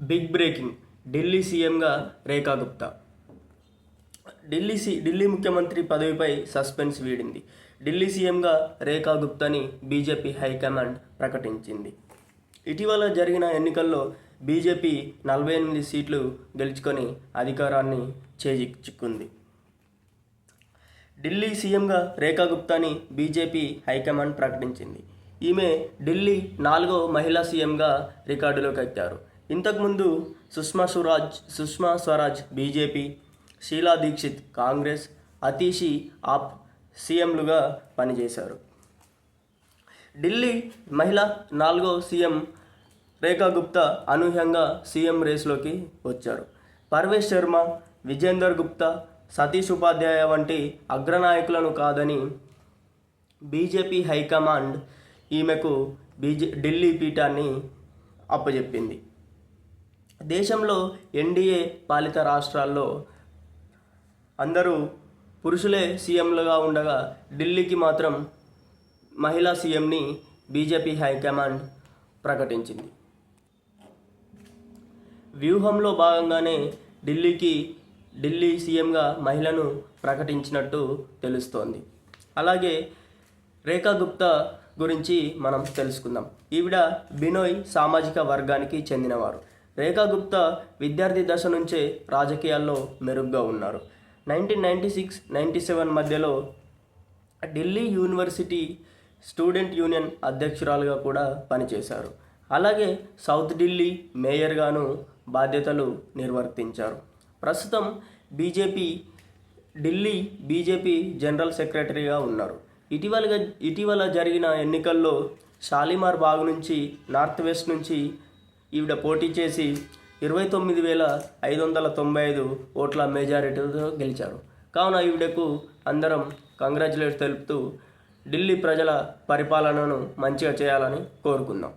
Big breaking, Delhi సీఎంగా రేఖా గుప్తా. ఢిల్లీ ముఖ్యమంత్రి పదవిపై suspense వీడింది. Delhi సీఎంగా రేఖా గుప్తాని బీజేపీ హైకమాండ్ ప్రకటించింది. ఇటీవల జరిగిన ఎన్నికల్లో బీజేపీ 48 సీట్లు గెలుచుకొని అధికారాన్ని చేజిక్కుంది. ఢిల్లీ సీఎంగా రేఖా గుప్తాని బీజేపీ హైకమాండ్ ప్రకటించింది. ఈమె ఢిల్లీ 4వ మహిళా సీఎంగా రికార్డులోకి ఎక్కారు. ఇంతకుముందు సుష్మా స్వరాజ్ బీజేపీ, షీలా దీక్షిత్ కాంగ్రెస్, అతీషి ఆప్ సీఎంలుగా పనిచేశారు. ఢిల్లీ మహిళా 4వ సీఎం రేఖా గుప్తా అనూహ్యంగా సీఎం రేసులోకి వచ్చారు. పర్వేష్ శర్మ, విజేందర్ గుప్తా, సతీష్ ఉపాధ్యాయ వంటి అగ్రనాయకులను కాదని బీజేపీ హైకమాండ్ ఈమెకు ఢిల్లీ పీఠాన్ని అప్పజెప్పింది. దేశంలో ఎన్డీఏ పాలిత రాష్ట్రాల్లో అందరూ పురుషులే సీఎంలుగా ఉండగా ఢిల్లీకి మాత్రం మహిళా సీఎంని బీజేపీ హైకమాండ్ ప్రకటించింది. వ్యూహంలో భాగంగానే ఢిల్లీ సీఎంగా మహిళను ప్రకటించినట్టు తెలుస్తోంది. అలాగే రేఖా గుప్తా గురించి మనం తెలుసుకుందాం. ఈవిడ బినోయ్ సామాజిక వర్గానికి చెందినవారు. రేఖా గుప్తా విద్యార్థి దశ నుంచే రాజకీయాల్లో మెరుగ్గా ఉన్నారు. 1996-97 మధ్యలో ఢిల్లీ యూనివర్సిటీ స్టూడెంట్ యూనియన్ అధ్యక్షురాలుగా కూడా పనిచేశారు. అలాగే సౌత్ ఢిల్లీ మేయర్గాను బాధ్యతలు నిర్వర్తించారు. ప్రస్తుతం ఢిల్లీ బీజేపీ జనరల్ సెక్రటరీగా ఉన్నారు. ఇటీవల జరిగిన ఎన్నికల్లో షాలిమార్ బాగ్ నుంచి నార్త్ వెస్ట్ నుంచి ఈవిడ పోటీ చేసి 29,595 ఓట్ల మెజారిటీతో గెలిచారు. కావున ఈవిడకు అందరం కంగ్రాచులేట్ తెలుపుతూ ఢిల్లీ ప్రజల పరిపాలనను మంచిగా చేయాలని కోరుకుందాం.